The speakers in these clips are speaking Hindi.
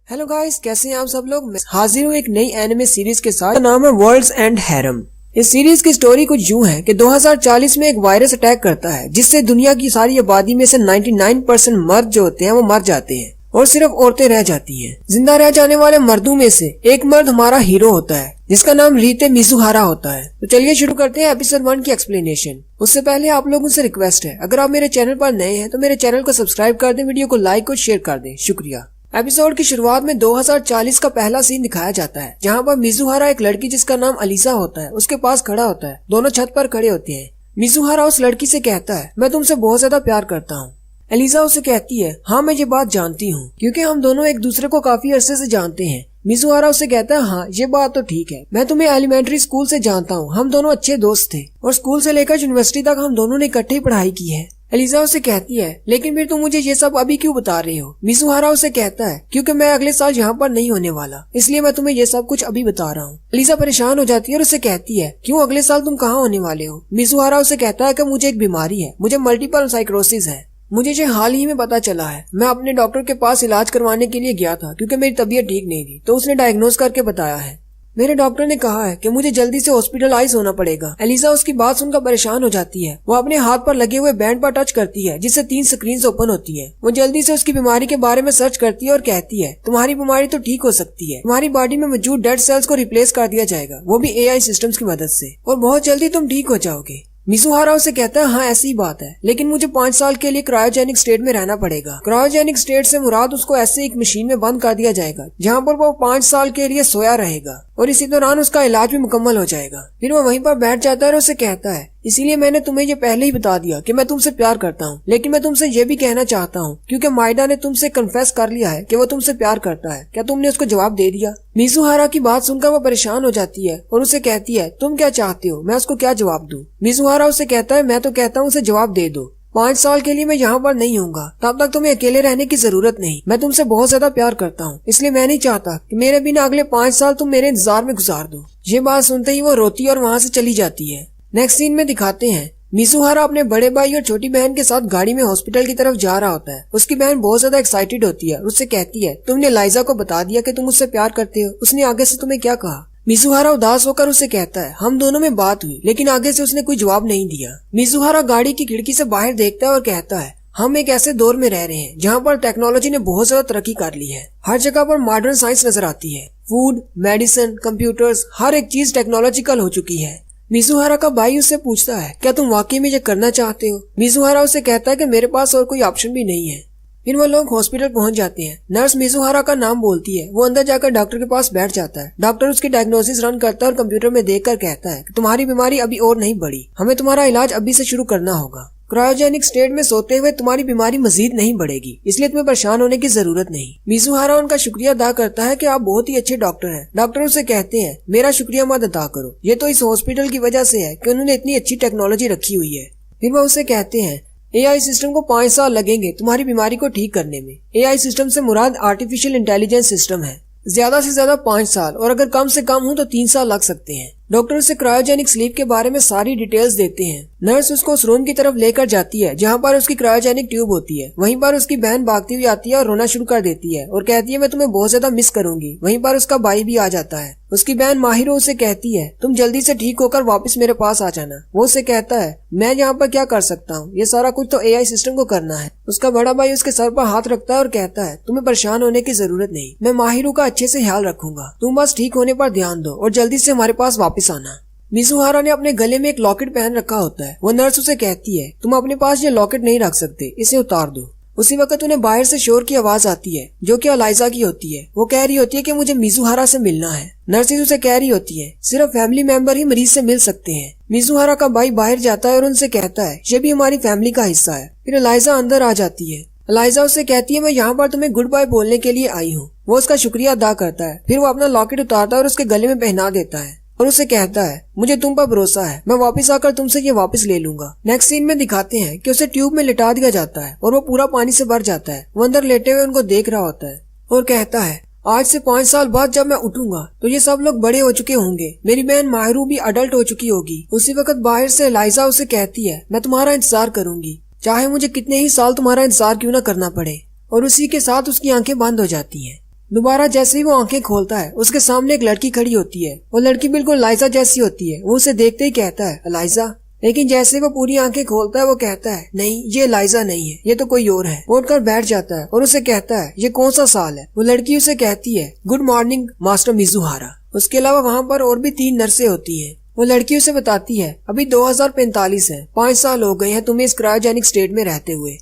हेलो गाइस, कैसे हैं आप सब लोग। मैं हाजिर हूँ एक नई एनिमे सीरीज के साथ। नाम है वर्ल्ड्स एंड हैरम। इस सीरीज की स्टोरी कुछ यूं है कि 2040 में एक वायरस अटैक करता है जिससे दुनिया की सारी आबादी में से 99% मर्द जो होते हैं वो मर जाते हैं और सिर्फ औरतें रह जाती हैं। जिंदा रह जाने वाले मर्दों में से एक मर्द हमारा हीरो होता है जिसका नाम रीते मिजुहारा होता है। तो चलिए शुरू करते हैं एपिसोड 1 की एक्सप्लेनेशन। उससे पहले आप लोगों से रिक्वेस्ट है, अगर आप मेरे चैनल पर नए हैं तो मेरे चैनल को सब्सक्राइब कर दें, वीडियो को लाइक और शेयर कर दें, शुक्रिया। एपिसोड की शुरुआत में 2040 का पहला सीन दिखाया जाता है जहाँ पर मिजुहारा एक लड़की जिसका नाम अलीसा होता है उसके पास खड़ा होता है। दोनों छत पर खड़े होते हैं। मिजुहारा उस लड़की से कहता है, मैं तुमसे बहुत ज्यादा प्यार करता हूँ। अलीसा उसे कहती है, हाँ मैं ये बात जानती हूँ क्योंकि हम दोनों एक दूसरे को काफी अरसे से जानते हैं। मिजुहारा उसे कहता है, हाँ ये बात तो ठीक है, मैं तुम्हें एलिमेंट्री स्कूल से जानता हूँ, हम दोनों अच्छे दोस्त थे और स्कूल से लेकर यूनिवर्सिटी तक हम दोनों ने इकट्ठे ही पढ़ाई की है। अलीसा उसे कहती है, लेकिन फिर तुम मुझे ये सब अभी क्यों बता रही हो। मिजुहारा उसे कहता है, क्योंकि मैं अगले साल यहाँ पर नहीं होने वाला, इसलिए मैं तुम्हें ये सब कुछ अभी बता रहा हूँ। अलीसा परेशान हो जाती है और उसे कहती है, क्यों अगले साल तुम कहाँ होने वाले हो। मिजुहारा उसे कहता है कि मुझे एक बीमारी है, मुझे मल्टीपल साइक्रोसिस है, मुझे ये हाल ही में पता चला है। मैं अपने डॉक्टर के पास इलाज करवाने के लिए गया था क्योंकि मेरी तबीयत ठीक नहीं थी, तो उसने डायग्नोज करके बताया है। मेरे डॉक्टर ने कहा है कि मुझे जल्दी से हॉस्पिटलाइज होना पड़ेगा। एलिसा उसकी बात सुनकर परेशान हो जाती है। वो अपने हाथ पर लगे हुए बैंड पर टच करती है जिससे 3 स्क्रीन्स ओपन होती हैं। वो जल्दी से उसकी बीमारी के बारे में सर्च करती है और कहती है, तुम्हारी बीमारी तो ठीक हो सकती है, तुम्हारी बॉडी में मौजूद डेड सेल्स को रिप्लेस कर दिया जाएगा, वो भी AI सिस्टम्स की मदद से, और बहुत जल्दी तुम ठीक हो जाओगे। मिजुहारा उसे कहता है, हाँ ऐसी बात है, लेकिन मुझे 5 साल के लिए क्रायोजेनिक स्टेट में रहना पड़ेगा। क्रायोजेनिक स्टेट से मुराद उसको ऐसे एक मशीन में बंद कर दिया जाएगा जहाँ पर वो 5 साल के लिए सोया रहेगा और इसी दौरान उसका इलाज भी मुकम्मल हो जाएगा। फिर वो वहीं पर बैठ जाता है और उसे कहता है, इसीलिए मैंने तुम्हें ये पहले ही बता दिया कि मैं तुमसे प्यार करता हूँ, लेकिन मैं तुमसे ये भी कहना चाहता हूँ क्योंकि माइडा ने तुमसे कन्फेस कर लिया है कि वो तुमसे प्यार करता है, क्या तुमने उसको जवाब दे दिया। मिजुहारा की बात सुनकर वो परेशान हो जाती है और उसे कहती है, तुम क्या चाहते हो, मैं उसको क्या जवाब दूँ। मिजुहारा उसे कहता है, मैं तो कहता हूँ उसे जवाब दे दो। 5 साल के लिए मैं यहाँ पर नहीं होऊंगा, तब तक तुम्हें अकेले रहने की जरूरत नहीं। मैं तुमसे बहुत ज्यादा प्यार करता हूँ, इसलिए मैं नहीं चाहता कि मेरे बिना अगले 5 साल तुम मेरे इंतजार में गुजार दो। ये बात सुनते ही वो रोती और वहाँ से चली जाती है। नेक्स्ट सीन में दिखाते हैं मिजुहारा अपने बड़े भाई और छोटी बहन के साथ गाड़ी में हॉस्पिटल की तरफ जा रहा होता है। उसकी बहन बहुत ज्यादा एक्साइटेड होती है और उससे कहती है, तुमने लाइजा को बता दिया कि तुम उससे प्यार करते हो, उसने आगे से तुम्हें क्या कहा। मिजुहारा उदास होकर उसे कहता है, हम दोनों में बात हुई लेकिन आगे से उसने कोई जवाब नहीं दिया। मिजुहारा गाड़ी की खिड़की से बाहर देखता है और कहता है, हम एक ऐसे दौर में रह रहे हैं जहाँ पर टेक्नोलॉजी ने बहुत ज्यादा तरक्की कर ली है। हर जगह पर मॉडर्न साइंस नजर आती है, फूड, मेडिसिन, कंप्यूटर्स, हर एक चीज टेक्नोलॉजिकल हो चुकी है। मिजुहारा का भाई उससे पूछता है, क्या तुम वाकई में ये करना चाहते हो। मिजुहारा उसे कहता है कि मेरे पास और कोई ऑप्शन भी नहीं है। फिर वो लोग हॉस्पिटल पहुंच जाते हैं। नर्स मिजुहारा का नाम बोलती है। वो अंदर जाकर डॉक्टर के पास बैठ जाता है। डॉक्टर उसकी डायग्नोसिस रन करता है और कंप्यूटर में देखकर कहता है कि तुम्हारी बीमारी अभी और नहीं बढ़ी, हमें तुम्हारा इलाज अभी से शुरू करना होगा। क्रायोजेनिक स्टेट में सोते हुए तुम्हारी बीमारी मजीद नहीं बढ़ेगी, इसलिए तुम्हें परेशान होने की जरूरत नहीं। मिजुहारा उनका शुक्रिया अदा करता है कि आप बहुत ही अच्छे डॉक्टर हैं। डॉक्टर उसे कहते हैं, मेरा शुक्रिया मत अदा करो, ये तो इस हॉस्पिटल की वजह से है कि उन्होंने इतनी अच्छी टेक्नोलॉजी रखी हुई है। फिर वो उसे कहते हैं, AI सिस्टम को 5 साल लगेंगे तुम्हारी बीमारी को ठीक करने में। AI सिस्टम से मुराद आर्टिफिशियल इंटेलिजेंस सिस्टम है। ज्यादा से ज्यादा 5 साल और अगर कम से कम हो तो 3 साल लग सकते हैं। डॉक्टर उसे क्रायोजेनिक स्लीप के बारे में सारी डिटेल्स देते हैं। नर्स उसको उस रूम की तरफ लेकर जाती है जहाँ पर उसकी क्रायोजेनिक ट्यूब होती है। वहीं पर उसकी बहन भागती हुई आती है और रोना शुरू कर देती है और कहती है, मैं तुम्हें बहुत ज्यादा मिस करूंगी। वहीं पर उसका भाई भी आ जाता है। उसकी बहन माहिरो उसे कहती है, तुम जल्दी से ठीक होकर वापस मेरे पास आ जाना। वो उसे कहता है, मैं यहाँ पर क्या कर सकता हूँ, ये सारा कुछ तो AI सिस्टम को करना है। उसका बड़ा भाई उसके सर पर हाथ रखता है और कहता है, तुम्हें परेशान होने की जरूरत नहीं, मैं माहिरो का अच्छे से ख्याल रखूंगा, तुम बस ठीक होने पर ध्यान दो और जल्दी से हमारे पास वापस आना। मिजुहारा ने अपने गले में एक लॉकेट पहन रखा होता है। वो नर्स उसे कहती है, तुम अपने पास ये लॉकेट नहीं रख सकते, इसे उतार दो। उसी वक्त उन्हें बाहर से शोर की आवाज आती है जो कि अलाइजा की होती है। वो कह रही होती है कि मुझे मिजुहारा से मिलना है। नर्सिस उसे कह रही होती है, सिर्फ फैमिली मेंबर ही मरीज से मिल सकते हैं। मिजुहारा का भाई बाहर जाता है और उनसे कहता है, ये भी हमारी फैमिली का हिस्सा है। फिर अलाइजा अंदर आ जाती है। अलाइजा उससे कहती है, मैं यहाँ पर तुम्हें गुड बाय बोलने के लिए आई हूँ। वो उसका शुक्रिया अदा करता है। फिर वो अपना लॉकेट उतारता है और उसके गले में पहना देता है और उसे कहता है, मुझे तुम पर भरोसा है, मैं वापस आकर तुमसे ये वापस ले लूंगा। नेक्स्ट सीन में दिखाते हैं कि उसे ट्यूब में लिटा दिया जाता है और वो पूरा पानी से भर जाता है। वो अंदर लेटे हुए उनको देख रहा होता है और कहता है, आज से 5 साल बाद जब मैं उठूंगा तो ये सब लोग बड़े हो चुके होंगे, मेरी बहन माहिरू भी अडल्ट हो चुकी होगी। उसी वक्त बाहर से लाइजा उसे कहती है, मैं तुम्हारा इंतजार करूंगी, चाहे मुझे कितने ही साल तुम्हारा इंतजार क्यों न करना पड़े। और उसी के साथ उसकी आंखें बंद हो जाती हैं। दोबारा जैसे ही वो आंखें खोलता है उसके सामने एक लड़की खड़ी होती है। वो लड़की बिल्कुल लाइजा जैसी होती है। वो उसे देखते ही कहता है लाइजा, लेकिन जैसे वो पूरी आंखें खोलता है वो कहता है नहीं, ये लाइजा नहीं है, ये तो कोई और है। वो उठकर बैठ जाता है और उसे कहता है ये कौन सा साल है। वो लड़की उसे कहती है गुड मॉर्निंग मास्टर मिजुहारा। उसके अलावा वहाँ पर और भी 3 नर्सें होती हैं। वो लड़की उसे बताती है अभी 2045 है, 5 साल हो गए हैं तुम्हें इस क्रायोजेनिक स्टेट में रहते हुए।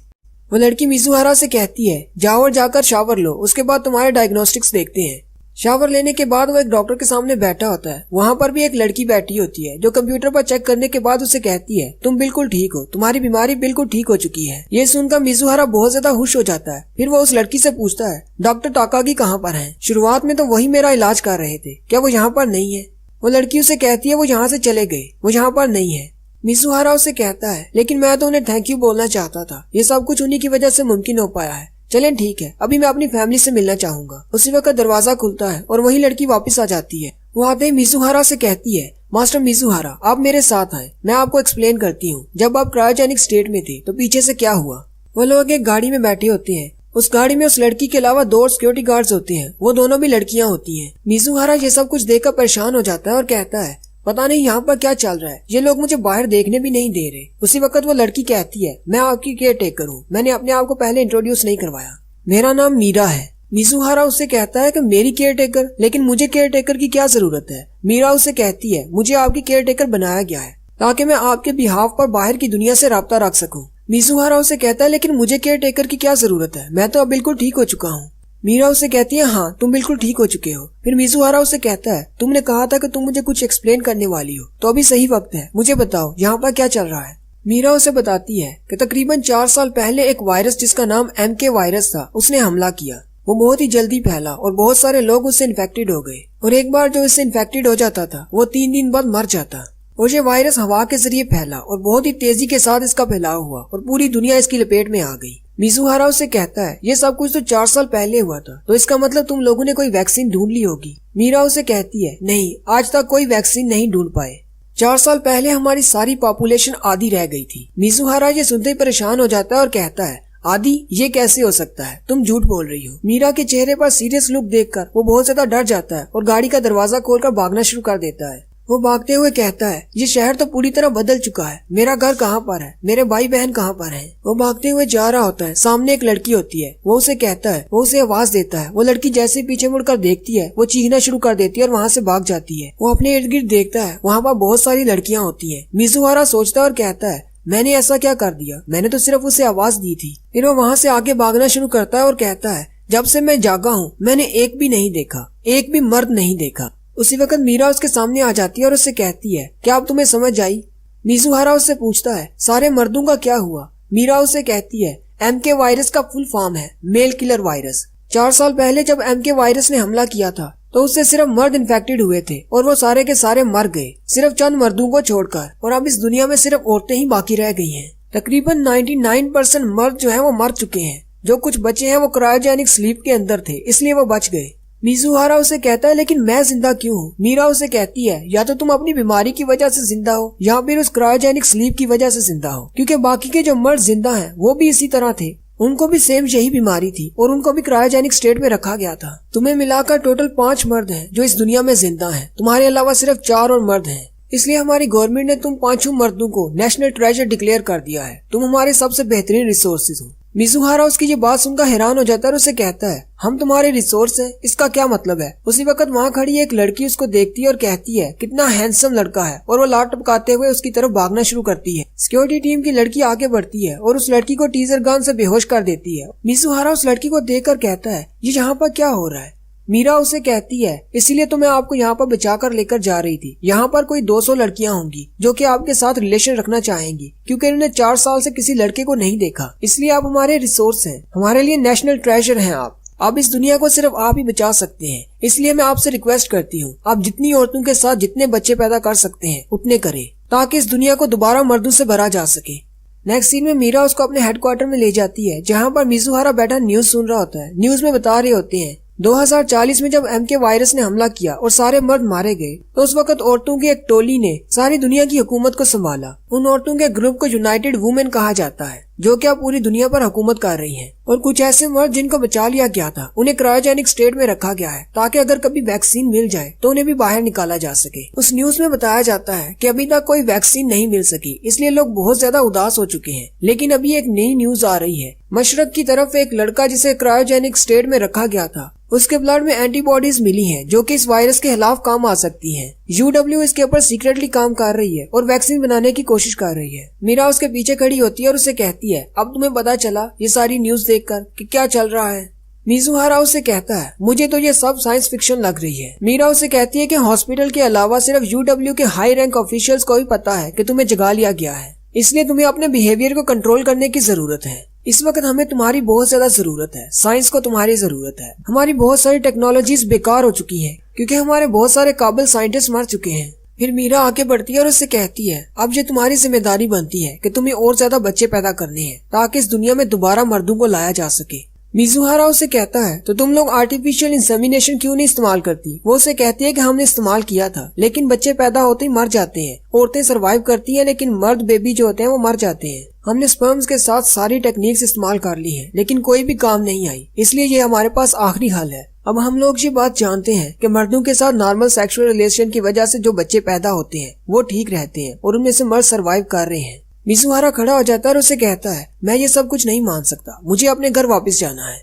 वो लड़की मिजुहारा से कहती है जाओ और जाकर शावर लो, उसके बाद तुम्हारे डायग्नोस्टिक्स देखते हैं। शावर लेने के बाद वो एक डॉक्टर के सामने बैठा होता है। वहाँ पर भी एक लड़की बैठी होती है जो कंप्यूटर पर चेक करने के बाद उसे कहती है तुम बिल्कुल ठीक हो, तुम्हारी बीमारी बिल्कुल ठीक हो चुकी है। ये सुनकर मिजुहारा बहुत ज्यादा खुश हो जाता है। फिर वो उस लड़की से पूछता है डॉक्टर ताकागी कहाँ पर है? शुरुआत में तो वही मेरा इलाज कर रहे थे, क्या वो यहाँ पर नहीं है? वो लड़की उसे कहती है वो यहाँ से चले गए, वो यहाँ पर नहीं है। मिजुहारा उसे कहता है लेकिन मैं तो उन्हें थैंक यू बोलना चाहता था, ये सब कुछ उन्हीं की वजह से मुमकिन हो पाया है। चलें ठीक है, अभी मैं अपनी फैमिली से मिलना चाहूंगा। उसी वक्त दरवाजा खुलता है और वही लड़की वापस आ जाती है। वो आते ही मिजुहारा से कहती है मास्टर मिजुहारा आप मेरे साथ आए, मैं आपको एक्सप्लेन करती हूँ। जब आप क्रायोजेनिक स्टेट में थे तो पीछे से क्या हुआ? वो लोग एक गाड़ी में बैठे होते हैं। उस गाड़ी में उस लड़की के अलावा 2 सिक्योरिटी गार्ड्स होते हैं, वो दोनों भी लड़कियां होती हैं। मिजुहारा ये सब कुछ देखकर परेशान हो जाता है और कहता है पता नहीं यहाँ पर क्या चल रहा है, ये लोग मुझे बाहर देखने भी नहीं दे रहे। उसी वक्त वो लड़की कहती है मैं आपकी केयर टेकर हूँ, मैंने अपने आप को पहले इंट्रोड्यूस नहीं करवाया, मेरा नाम मीरा है। मिजुहारा उससे कहता है कि मेरी केयर टेकर, लेकिन मुझे केयर टेकर की क्या जरूरत है? मीरा उससे कहती है मुझे आपकी केयर टेकर बनाया गया है ताकि मैं आपके बिहाफ पर बाहर की दुनिया से राब्ता रख सकूं। मिजुहारा उसे कहता है लेकिन मुझे केयर टेकर की क्या जरूरत है, मैं तो अब बिल्कुल ठीक हो चुका हूँ। मीरा उसे कहती है हाँ तुम बिल्कुल ठीक हो चुके हो। फिर मिजुहारा उसे कहता है तुमने कहा था कि तुम मुझे कुछ एक्सप्लेन करने वाली हो, तो अभी सही वक्त है, मुझे बताओ यहाँ पर क्या चल रहा है। मीरा उसे बताती है कि तकरीबन 4 साल पहले एक वायरस जिसका नाम MK वायरस था उसने हमला किया। वो बहुत ही जल्दी फैला और बहुत सारे लोग उससे इन्फेक्टेड हो गए, और एक बार जो इससे इन्फेक्टेड हो जाता था वो 3 दिन बाद मर जाता। और ये वायरस हवा के जरिए फैला और बहुत ही तेजी के साथ इसका फैलाव हुआ और पूरी दुनिया इसकी लपेट में आ गई। मिजुहारा उसे कहता है ये सब कुछ तो 4 साल पहले हुआ था, तो इसका मतलब तुम लोगों ने कोई वैक्सीन ढूंढ ली होगी। मीरा उसे कहती है नहीं, आज तक कोई वैक्सीन नहीं ढूंढ पाए। 4 साल पहले हमारी सारी पॉपुलेशन आधी रह गई थी। मिजुहारा ये सुनते ही परेशान हो जाता है और कहता है आदि, ये कैसे हो सकता है, तुम झूठ बोल रही हो। मीरा के चेहरे पर सीरियस लुक देखकर वो बहुत ज्यादा डर जाता है और गाड़ी का दरवाजा खोलकर भागना शुरू कर देता है। वो भागते हुए कहता है ये शहर तो पूरी तरह बदल चुका है, मेरा घर कहाँ पर है, मेरे भाई बहन कहाँ पर हैं। वो भागते हुए जा रहा होता है, सामने एक लड़की होती है। वो उसे कहता है, वो उसे आवाज देता है। वो लड़की जैसे पीछे मुड़कर देखती है वो चीखना शुरू कर देती है और वहाँ से भाग जाती है। वो अपने इर्द गिर्द देखता है, वहाँ पर बहुत सारी लड़कियाँ होती है। मिजुहारा सोचता है और कहता है मैंने ऐसा क्या कर दिया, मैंने तो सिर्फ उसे आवाज दी थी। फिर वो वहाँ से आगे भागना शुरू करता है और कहता है जब से मैं जागा हूँ मैंने एक भी नहीं देखा, एक भी मर्द नहीं देखा। उसी वक्त मीरा उसके सामने आ जाती है और उससे कहती है क्या अब तुम्हें समझ आई? मिजुहारा उससे पूछता है सारे मर्दों का क्या हुआ? मीरा उससे कहती है MK वायरस का फुल फॉर्म है मेल किलर वायरस। 4 साल पहले जब MK वायरस ने हमला किया था तो उससे सिर्फ मर्द इन्फेक्टेड हुए थे और वो सारे के सारे मर गए, सिर्फ चंद मर्दों को छोड़कर। और अब इस दुनिया में सिर्फ औरतें ही बाकी रह गई हैं। तकरीबन 99% मर्द जो है वो मर चुके हैं, जो कुछ बचे हैं वो क्रायोजेनिक स्लीप के अंदर थे, इसलिए वो बच गए। मिजुहारा उसे कहता है लेकिन मैं जिंदा क्यों हूँ? मीरा उसे कहती है या तो तुम अपनी बीमारी की वजह से जिंदा हो या फिर उस क्रायोजेनिक स्लीप की वजह से जिंदा हो, क्योंकि बाकी के जो मर्द जिंदा हैं वो भी इसी तरह थे, उनको भी सेम यही बीमारी थी और उनको भी क्रायोजेनिक स्टेट में रखा गया था। तुम्हें मिलाकर टोटल 5 मर्द हैं जो इस दुनिया में जिंदा हैं, तुम्हारे अलावा सिर्फ 4 और मर्द हैं। इसलिए हमारी गवर्नमेंट ने तुम 5 मर्दों को नेशनल ट्रेजर डिक्लेयर कर दिया है, तुम हमारे सबसे बेहतरीन रिसोर्सेज हो। मिजुहारा उसकी ये बात सुनकर हैरान हो जाता है और उसे कहता है हम तुम्हारे रिसोर्स हैं, इसका क्या मतलब है? उसी वक्त वहाँ खड़ी एक लड़की उसको देखती है और कहती है कितना हैंडसम लड़का है, और वो लात टपकाते हुए उसकी तरफ भागना शुरू करती है। सिक्योरिटी टीम की लड़की आगे बढ़ती है और उस लड़की को टीजर गन से बेहोश कर देती है। मिजुहारा उस लड़की को देखकर कहता है ये यहाँ पर क्या हो रहा है? मीरा उसे कहती है इसलिए तो मैं आपको यहाँ पर बचाकर लेकर जा रही थी। यहाँ पर कोई 200 लड़कियाँ होंगी जो कि आपके साथ रिलेशन रखना चाहेंगी, क्योंकि इन्होंने 4 साल से किसी लड़के को नहीं देखा। इसलिए आप हमारे रिसोर्स हैं, हमारे लिए नेशनल ट्रेजर हैं। आप इस दुनिया को सिर्फ आप ही बचा सकते हैं। इसलिए मैं आपसे रिक्वेस्ट करती हूँ आप जितनी औरतों के साथ जितने बच्चे पैदा कर सकते हैं उतने करें, ताकि इस दुनिया को दोबारा मर्दों से भरा जा सके। नेक्स्ट सीन में मीरा उसको अपने हेडक्वार्टर में ले जाती है, जहाँ पर मिजुहारा बैठा न्यूज सुन रहा होता है। न्यूज में बता रहे होते हैं 2040 में जब MK वायरस ने हमला किया और सारे मर्द मारे गए, तो उस वक्त औरतों की एक टोली ने सारी दुनिया की हुकूमत को संभाला। उन औरतों के ग्रुप को यूनाइटेड वुमेन कहा जाता है। जो कि अब पूरी दुनिया पर हुकूमत कर रही हैं, और कुछ ऐसे मर्द जिनको बचा लिया गया था उन्हें क्रायोजेनिक स्टेट में रखा गया है ताकि अगर कभी वैक्सीन मिल जाए तो उन्हें भी बाहर निकाला जा सके। उस न्यूज में बताया जाता है कि अभी तक कोई वैक्सीन नहीं मिल सकी, इसलिए लोग बहुत ज्यादा उदास हो चुके हैं। लेकिन अभी एक नई न्यूज आ रही है। मशरक की तरफ एक लड़का जिसे क्रायोजेनिक स्टेट में रखा गया था, उसके ब्लड में एंटीबॉडीज मिली हैं जो कि इस वायरस के खिलाफ काम आ सकती हैं। UW इसके ऊपर सीक्रेटली काम कर रही है और वैक्सीन बनाने की कोशिश कर रही है। मीरा उसके पीछे खड़ी होती है और उसे कहती है, अब तुम्हें पता चला ये सारी न्यूज देखकर कि क्या चल रहा है। मिजुहारा उसे कहता है, मुझे तो ये सब साइंस फिक्शन लग रही है। मीरा उसे कहती है कि हॉस्पिटल के अलावा सिर्फ UW के हाई रैंक ऑफिशियल्स को भी पता है कि तुम्हें जगा लिया गया है, इसलिए तुम्हें अपने बिहेवियर को कंट्रोल करने की जरूरत है। इस वक्त हमें तुम्हारी बहुत ज्यादा जरूरत है, साइंस को तुम्हारी जरूरत है। हमारी बहुत सारी टेक्नोलॉजीज बेकार हो चुकी हैं क्योंकि हमारे बहुत सारे काबिल साइंटिस्ट मर चुके हैं। फिर मीरा आगे बढ़ती है और उससे कहती है, अब ये तुम्हारी जिम्मेदारी बनती है कि तुम्हें और ज्यादा बच्चे पैदा करने हैं ताकि इस दुनिया में दोबारा मर्दों को लाया जा सके। मिजुहारा उसे कहता है, तो तुम लोग आर्टिफिशियल इंसेमिनेशन क्यों नहीं इस्तेमाल करती? वो उसे कहती है कि हमने इस्तेमाल किया था, लेकिन बच्चे पैदा होते ही मर जाते हैं। औरतें सरवाइव करती हैं लेकिन मर्द बेबी जो होते हैं वो मर जाते हैं। हमने स्पर्म्स के साथ सारी टेक्निक्स इस्तेमाल कर ली हैं, लेकिन कोई भी काम नहीं आई, इसलिए ये हमारे पास आखिरी हल है। अब हम लोग ये बात जानते हैं कि मर्दों के साथ नॉर्मल सेक्सुअल रिलेशन की वजह से जो बच्चे पैदा होते हैं वो ठीक रहते हैं और उनमें से मर्द सरवाइव कर रहे हैं। मिजुहारा खड़ा हो जाता है और उसे कहता है, मैं ये सब कुछ नहीं मान सकता, मुझे अपने घर वापस जाना है।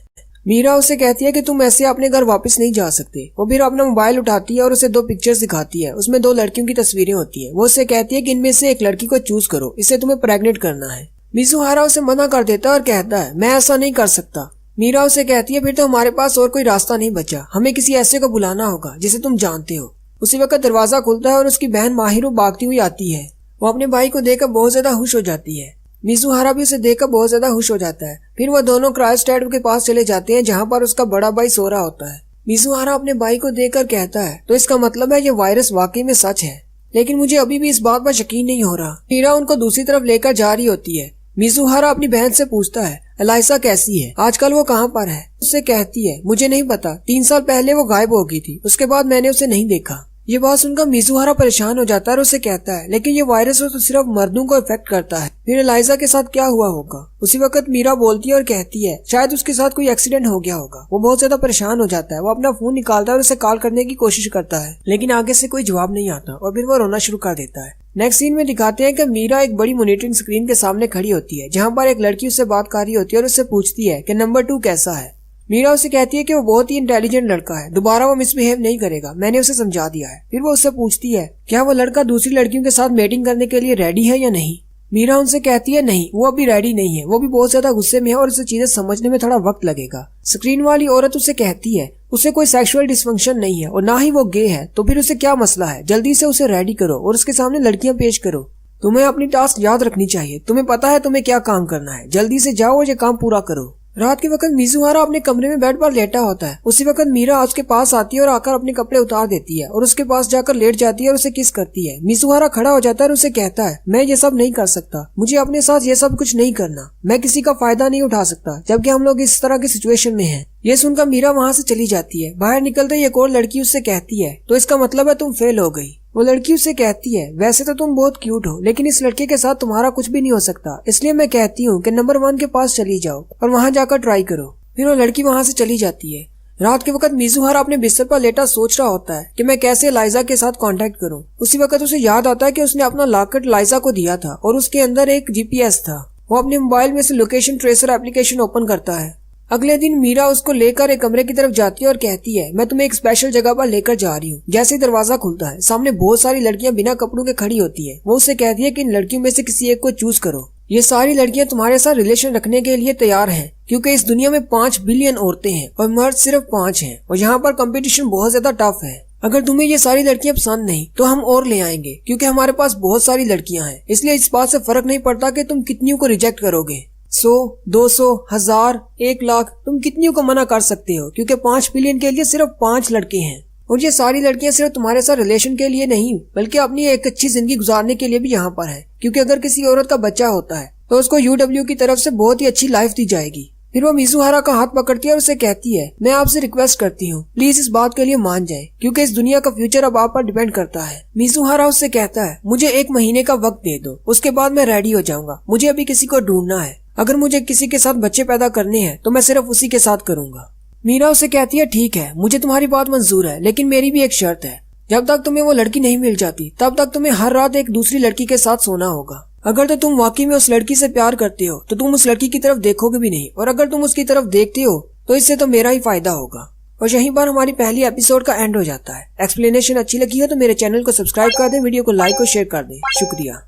मीरा उसे कहती है कि तुम ऐसे अपने घर वापस नहीं जा सकते। वो फिर अपना मोबाइल उठाती है और उसे 2 पिक्चर्स दिखाती है। उसमें 2 लड़कियों की तस्वीरें होती है। वो उसे कहती है कि इनमें से एक लड़की को चूज करो, इससे तुम्हें प्रेग्नेंट करना है। मिजुहारा उसे मना कर देता है और कहता है, मैं ऐसा नहीं कर सकता। मीरा उसे कहती है, फिर तो हमारे पास और कोई रास्ता नहीं बचा, हमें किसी ऐसे को बुलाना होगा जिसे तुम जानते हो। उसी वक्त दरवाजा खुलता है और उसकी बहन माहिरो भागती हुई आती है। वो अपने भाई को देखकर बहुत ज्यादा खुश हो जाती है। मिजुहारा भी उसे देखकर बहुत ज्यादा खुश हो जाता है। फिर वो दोनों क्रायोस्टेट के पास चले जाते हैं जहाँ पर उसका बड़ा भाई सो रहा होता है। मिजुहारा अपने भाई को देखकर कहता है, तो इसका मतलब है ये वायरस वाकई में सच है, लेकिन मुझे अभी भी इस बात पर यकीन नहीं हो रहा। मीरा उनको दूसरी तरफ लेकर जा रही होती है। मिजुहारा अपनी बहन से पूछता है, एलाइसा कैसी है, आजकल वो कहाँ पर है? उससे कहती है, मुझे नहीं पता, 3 साल पहले वो गायब हो गई थी, उसके बाद मैंने उसे नहीं देखा। ये बात सुनकर मिजुहारा परेशान हो जाता है और उसे कहता है, लेकिन ये वायरस तो सिर्फ मर्दों को इफेक्ट करता है, फिर एलाइजा के साथ क्या हुआ होगा? उसी वक्त मीरा बोलती है और कहती है, शायद उसके साथ कोई एक्सीडेंट हो गया होगा। वो बहुत ज्यादा परेशान हो जाता है। वो अपना फोन निकालता है और उसे कॉल करने की कोशिश करता है, लेकिन आगे से कोई जवाब नहीं आता और फिर वो रोना शुरू कर देता है। नेक्स्ट सीन में दिखाते हैं कि मीरा एक बड़ी मॉनिटरिंग स्क्रीन के सामने खड़ी होती है, जहाँ पर एक लड़की उससे बात कर रही होती है और उससे पूछती है कि नंबर 2 कैसा है। मीरा उसे कहती है कि वो बहुत ही इंटेलिजेंट लड़का है, दोबारा वो मिसबिहेव नहीं करेगा, मैंने उसे समझा दिया है। फिर वो उससे पूछती है, क्या वो लड़का दूसरी लड़कियों के साथ मेटिंग करने के लिए रेडी है या नहीं? मीरा उनसे कहती है, नहीं, वो अभी रेडी नहीं है, वो भी बहुत ज्यादा गुस्से में है और उसे चीजें समझने में थोड़ा वक्त लगेगा। स्क्रीन वाली औरत उसे कहती है, उसे कोई सेक्सुअल डिसफंक्शन नहीं है और ना ही वो गे है, तो फिर उसे क्या मसला है? जल्दी से उसे रेडी करो और उसके सामने लड़कियां पेश करो। तुम्हें अपनी टास्क याद रखनी चाहिए, तुम्हें पता है तुम्हें क्या काम करना है, जल्दी से जाओ और ये काम पूरा करो। रात के वक्त मिजुहारा अपने कमरे में बेड पर लेटा होता है। उसी वक्त मीरा उसके पास आती है और आकर अपने कपड़े उतार देती है और उसके पास जाकर लेट जाती है और उसे किस करती है। मिजुहारा खड़ा हो जाता है और उसे कहता है, मैं ये सब नहीं कर सकता, मुझे अपने साथ ये सब कुछ नहीं करना, मैं किसी का फायदा नहीं उठा सकता जबकि हम लोग इस तरह की सिचुएशन में हैं। ये सुनकर मीरा वहाँ से चली जाती है। बाहर निकलते ही एक और लड़की उससे कहती है, तो इसका मतलब है तुम फेल हो गई। वो लड़की उससे कहती है, वैसे तो तुम बहुत क्यूट हो, लेकिन इस लड़के के साथ तुम्हारा कुछ भी नहीं हो सकता, इसलिए मैं कहती हूँ कि नंबर 1 के पास चली जाओ और वहाँ जाकर ट्राई करो। फिर वो लड़की वहाँ से चली जाती है। रात के वक्त मिजुहारा अपने बिस्तर पर लेटा सोच रहा होता है कि मैं कैसे लाइजा के साथ कांटेक्ट करूं। उसी वक्त उसे याद आता है कि उसने अपना लॉकेट लाइजा को दिया था और उसके अंदर एक GPS था। वो अपने मोबाइल में से लोकेशन ट्रेसर एप्लीकेशन ओपन करता है। अगले दिन मीरा उसको लेकर एक कमरे की तरफ जाती है और कहती है, मैं तुम्हें एक स्पेशल जगह पर लेकर जा रही हूँ। जैसे ही दरवाजा खुलता है, सामने बहुत सारी लड़कियां बिना कपड़ों के खड़ी होती है। वो उससे कहती है कि इन लड़कियों में से किसी एक को चूज करो। ये सारी लड़कियां तुम्हारे साथ रिलेशन रखने के लिए तैयार हैं, क्योंकि इस दुनिया में 5 बिलियन औरतें हैं और मर्द सिर्फ 5 हैं और यहाँ पर कंपटीशन बहुत ज्यादा टफ है। अगर तुम्हें ये सारी लड़कियां पसंद नहीं तो हम और ले आएंगे, क्योंकि हमारे पास बहुत सारी लड़कियां हैं, इसलिए इस बात से फर्क नहीं पड़ता कि तुम कितनियों को रिजेक्ट करोगे। 100, 200, 1000, 1 लाख, तुम कितनियों को मना कर सकते हो, क्योंकि 5 बिलियन के लिए सिर्फ 5 लड़के हैं। और ये सारी लड़कियां सिर्फ तुम्हारे साथ रिलेशन के लिए नहीं, बल्कि अपनी एक अच्छी जिंदगी गुजारने के लिए भी यहाँ पर है, क्योंकि अगर किसी औरत का बच्चा होता है तो उसको UW की तरफ से बहुत ही अच्छी लाइफ दी जाएगी। फिर वो मिजुहारा का हाथ पकड़ती है और उसे कहती है, मैं आपसे रिक्वेस्ट करती हूँ, प्लीज इस बात के लिए मान जाए, क्योंकि इस दुनिया का फ्यूचर अब आप पर डिपेंड करता है। मिजुहारा उससे कहता है, मुझे 1 महीने का वक्त दे दो, उसके बाद मैं रेडी हो जाऊंगा, मुझे अभी किसी को ढूंढना है। अगर मुझे किसी के साथ बच्चे पैदा करने हैं तो मैं सिर्फ उसी के साथ करूंगा। मीरा उसे कहती है ठीक है, मुझे तुम्हारी बात मंजूर है, लेकिन मेरी भी एक शर्त है। जब तक तुम्हें वो लड़की नहीं मिल जाती तब तक तुम्हें हर रात एक दूसरी लड़की के साथ सोना होगा। अगर तो तुम वाकई में उस लड़की से प्यार करते हो तो तुम उस लड़की की तरफ देखोगे भी नहीं, और अगर तुम उसकी तरफ देखते हो तो इससे तो मेरा ही फायदा होगा। और यहीं पर हमारी पहली एपिसोड का एंड हो जाता है। एक्सप्लेनेशन अच्छी लगी हो तो मेरे चैनल को सब्सक्राइब कर दें, वीडियो को लाइक और शेयर कर दें। शुक्रिया।